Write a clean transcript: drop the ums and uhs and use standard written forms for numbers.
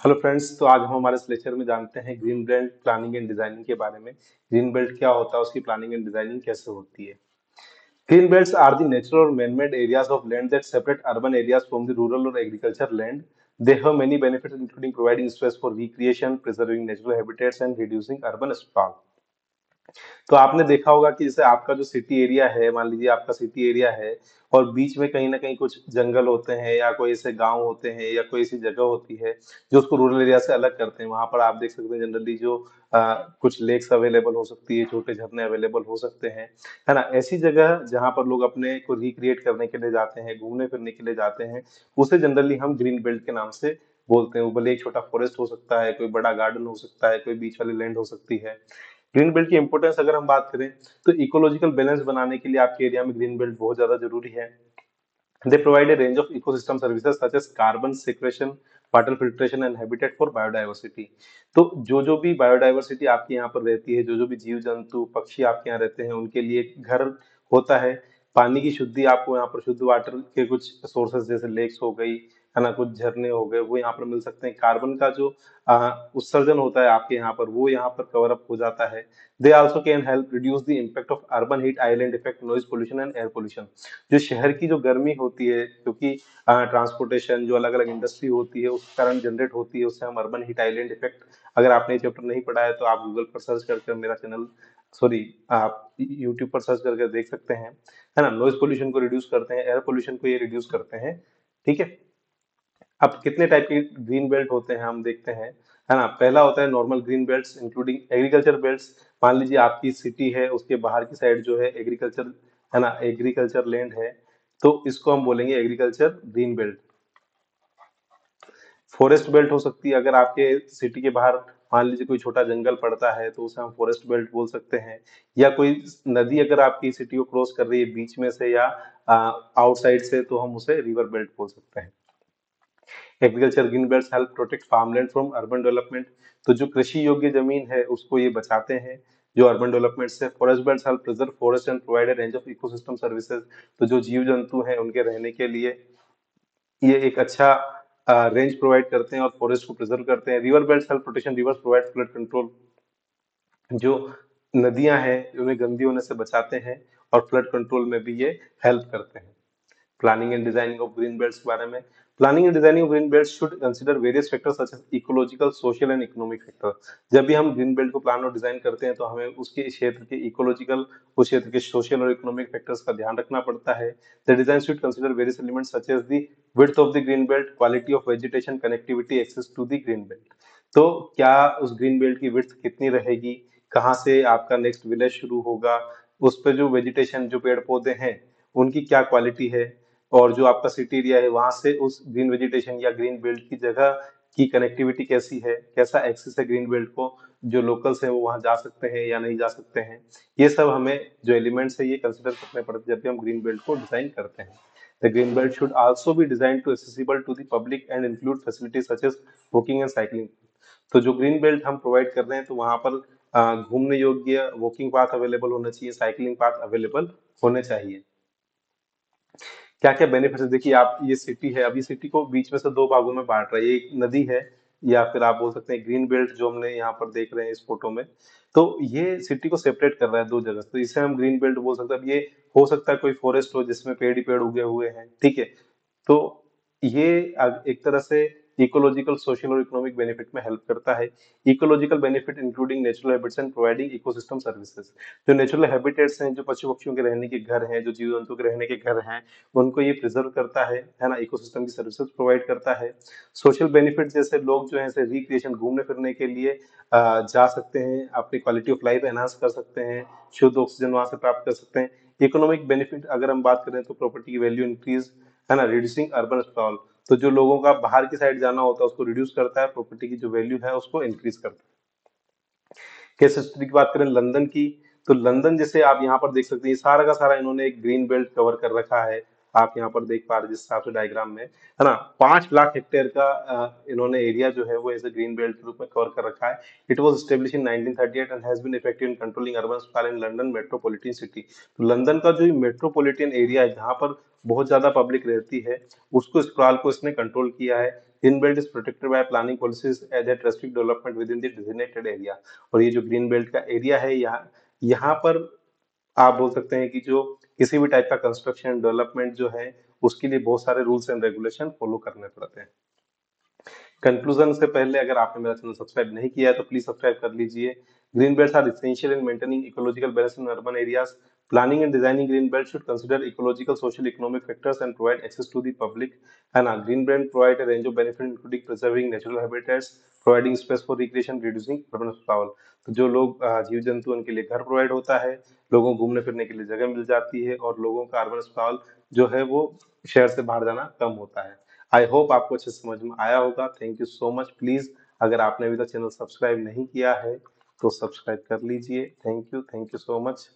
Hello friends, तो आज हम हमारे इस लेक्चर में जानते हैं green belt planning and designing के बारे में। ग्रीन बेल्ट क्या होता है, उसकी प्लानिंग एंड डिजाइनिंग कैसे होती है। Green belts are the natural or man-made areas of land that separate urban areas from the rural or agriculture land. They have many benefits, including providing space for recreation, preserving natural habitats, and reducing urban sprawl. तो आपने देखा होगा कि जैसे आपका जो city area है, मान लीजिए आपका सिटी एरिया है और बीच में कहीं ना कहीं कुछ जंगल होते हैं या कोई ऐसे गांव होते हैं या कोई ऐसी जगह होती है जो उसको रूरल एरिया से अलग करते हैं। वहां पर आप देख सकते हैं जनरली जो कुछ लेक्स अवेलेबल हो सकती है, छोटे झरने अवेलेबल हो सकते हैं, है ना। ऐसी जगह जहां पर लोग अपने को रिक्रिएट करने के लिए जाते हैं, घूमने फिरने के लिए जाते हैं, उसे जनरली हम ग्रीन बेल्ट के नाम से बोलते हैं। वो भले एक छोटा फॉरेस्ट हो सकता है, कोई बड़ा गार्डन हो सकता है, कोई बीच वाली लैंड हो सकती है। ग्रीन बेल्ट की इंपॉर्टेंस अगर हम बात करें तो इकोलॉजिकल बैलेंस बनाने के लिए आपके एरिया में ग्रीन बेल्ट बहुत ज्यादा जरूरी है। They provide a range of ecosystem services such as carbon sequestration, water filtration and habitat for biodiversity। तो जो भी बायोडाइवर्सिटी आपके यहाँ पर रहती है, जो भी जीव जंतु पक्षी आपके यहाँ रहते हैं, उनके लिए एक घर होता है। पानी की शुद्धि, आपको यहाँ पर शुद्ध वाटर के कुछ सोर्सेज जैसे लेक्स हो गई, है ना, कुछ झरने हो गए, वो यहाँ पर मिल सकते हैं। कार्बन का जो उत्सर्जन होता है आपके यहाँ पर, वो यहाँ पर कवर अप हो जाता है। They also can help reduce the impact of urban heat island effect, noise pollution and air pollution. जो शहर की जो गर्मी होती है, क्योंकि ट्रांसपोर्टेशन जो अलग अलग इंडस्ट्री होती है उस कारण जनरेट होती है, उससे हम अर्बन हीट आइलैंड इफेक्ट, अगर आपने ये चैप्टर नहीं पढ़ा है तो आप गूगल पर सर्च करके मेरा चैनल, सॉरी, आप यूट्यूब पर सर्च करके देख सकते हैं, है ना। नॉइज पोल्यूशन को रिड्यूस करते हैं, एयर पोल्यूशन को ये रिड्यूस करते हैं। ठीक है। अब कितने टाइप के ग्रीन बेल्ट होते हैं हम देखते हैं, है ना। पहला होता है normal green belts including agriculture belts. मान लीजिए आपकी सिटी है, उसके बाहर की साइड जो है एग्रीकल्चर, है ना, एग्रीकल्चर लैंड है, तो इसको हम बोलेंगे agriculture green belt. Forest belt हो सकती है, अगर आपके सिटी के बाहर मान लीजिए कोई छोटा जंगल पड़ता है तो उसे हम फॉरेस्ट बेल्ट बोल सकते हैं। या कोई नदी अगर आपकी सिटी को क्रॉस कर रही है बीच में से या आउटसाइड से, तो हम उसे रिवर बेल्ट बोल सकते हैं। Agriculture green belts help protect farmland from urban development. तो जो कृषि योग्य जमीन है उसको ये बचाते हैं जो अर्बन डेवलपमेंट से। Forest belts help preserve forest and provide a range of ecosystem services. तो जो जीव जंतु हैं उनके रहने के लिए ये एक अच्छा रेंज प्रोवाइड करते हैं और फॉरेस्ट को प्रिजर्व करते हैं। River belts help protection reverse, provide flood control. जो नदियां हैं उन्हें गंदी होने से बचाते हैं और फ्लड कंट्रोल में भी ये हेल्प करते हैं। Planning and designing of green belts के बारे में। Planning and designing of green belts should consider various factors such as ecological, social and economic factor. जब भी हम ग्रीन बेल्ट को प्लान और डिजाइन करते हैं तो हमें उसके क्षेत्र के इकोलॉजिकल, उस क्षेत्र के सोशल और इकोनॉमिक फैक्टर्स का ध्यान रखना पड़ता है। The design should consider various elements such as the width of the green belt, quality of vegetation, connectivity, access to the green belt. तो क्या उस ग्रीन बेल्ट की विड्थ कितनी रहेगी, कहाँ से आपका नेक्स्ट विलेज शुरू होगा, उस पे जो वेजिटेशन, जो पेड़ पौधे हैं, उनकी क्या क्वालिटी है, और जो आपका सिटी एरिया है वहां से उस ग्रीन वेजिटेशन या ग्रीन बेल्ट की जगह की कनेक्टिविटी कैसी है, कैसा एक्सेस है ग्रीन बेल्ट को, जो लोकल्स हैं वो वहां जा सकते हैं या नहीं जा सकते हैं। ये सब हमें जो एलिमेंट्स है ये कंसिडर करने पड़ते हैं जब भी हम ग्रीन बेल्ट को डिजाइन करते हैं। The green belt should also be design to accessible to the public and include facilities such as walking and cycling. तो जो ग्रीन बेल्ट हम प्रोवाइड कर रहे हैं तो वहां पर घूमने योग्य वॉकिंग पाथ अवेलेबल होना चाहिए, साइकिलिंग पाथ अवेलेबल होने चाहिए। क्या क्या बेनिफिट्स है देखिए, आप ये सिटी है, अभी सिटी को बीच में से दो भागों में बांट रहा है। ये एक नदी है या फिर आप बोल सकते हैं ग्रीन बेल्ट जो हमने यहाँ पर देख रहे हैं इस फोटो में, तो ये सिटी को सेपरेट कर रहा है दो जगह, तो इसे हम ग्रीन बेल्ट बोल सकते हैं। अब ये हो सकता है कोई फॉरेस्ट हो जिसमें पेड़ ही पेड़ उगे हुए हैं, ठीक है। तो ये एक तरह से इकोलॉजिकल, सोशल और इकोनॉमिक बेनिफिट में हेल्प करता है। Ecological benefit including natural habitats and providing ecosystem services. जो नेचुरल हैबिटेट्स हैं, जो पशु पक्षियों के रहने के घर हैं, जो जीव जंतु के रहने के घर हैं, उनको ये प्रिजर्व करता है ना, इकोसिस्टम की सर्विसेज प्रोवाइड करता है। सोशल बेनिफिट जैसे लोग जो है रिक्रिएशन, घूमने फिरने के लिए जा सकते हैं, अपनी क्वालिटी ऑफ लाइफ एनहांस कर सकते हैं, शुद्ध ऑक्सीजन वहां से प्राप्त कर सकते हैं। इकोनॉमिक बेनिफिट अगर हम बात करें तो प्रॉपर्टी की वैल्यू इंक्रीज, है ना, रिड्यूसिंग अर्बन स्प्रॉल। तो जो लोगों का बाहर की साइड जाना होता है उसको रिड्यूस करता है, प्रॉपर्टी की जो वैल्यू है उसको इंक्रीज करता है। केस स्टडी की बात करें लंदन की, तो लंदन जैसे आप यहाँ पर देख सकते हैं, ये सारा का सारा इन्होंने एक ग्रीन बेल्ट कवर कर रखा है। आप यहाँ पर देख पा रहे हैं जिस हिसाब से डायग्राम में, है ना, 5 लाख हेक्टेयर का इन्होंने एरिया जो है वो ऐसे ग्रीन बेल्ट के रूप में कवर कर रखा है। It was establish in 1938 and has been effective in controlling urban sprawl in London metropolitan city. तो लंदन का जो मेट्रोपॉलिटन एरिया है जहाँ पर बहुत ज्यादा पब्लिक रहती है, उसको स्प्रॉल को इसने कंट्रोल किया है। Green belt is protected by planning policies that restrict development with in the designated area. और ये जो ग्रीन बेल्ट का एरिया है, यहाँ यहाँ पर आप बोल सकते हैं कि जो किसी भी टाइप का कंस्ट्रक्शन डेवलपमेंट जो है, उसके लिए बहुत सारे रूल्स एंड रेगुलेशन फॉलो करने पड़ते हैं। कंक्लूजन से पहले अगर आपने मेरा चैनल सब्सक्राइब नहीं किया है तो प्लीज सब्सक्राइब कर लीजिए। Green belts are essential in maintaining ecological balance in urban areas. Planning and designing green belts should consider ecological, social, economic factors and provide access to the public. And green belt provide a range of benefits including preserving natural habitats, providing space for recreation, reducing urban sprawl. तो जो लोग जीव जंतु उनके लिए घर provide होता है, लोगों को घूमने फिरने के लिए जगह मिल जाती है और लोगों का अर्बन स्प्रॉल जो है वो शहर से बाहर जाना कम होता है। आई होप आपको अच्छे से समझ में आया होगा। Thank you so much. Please अगर आपने अभी तक चैनल सब्सक्राइब नहीं किया है तो सब्सक्राइब कर लीजिए। Thank you so much.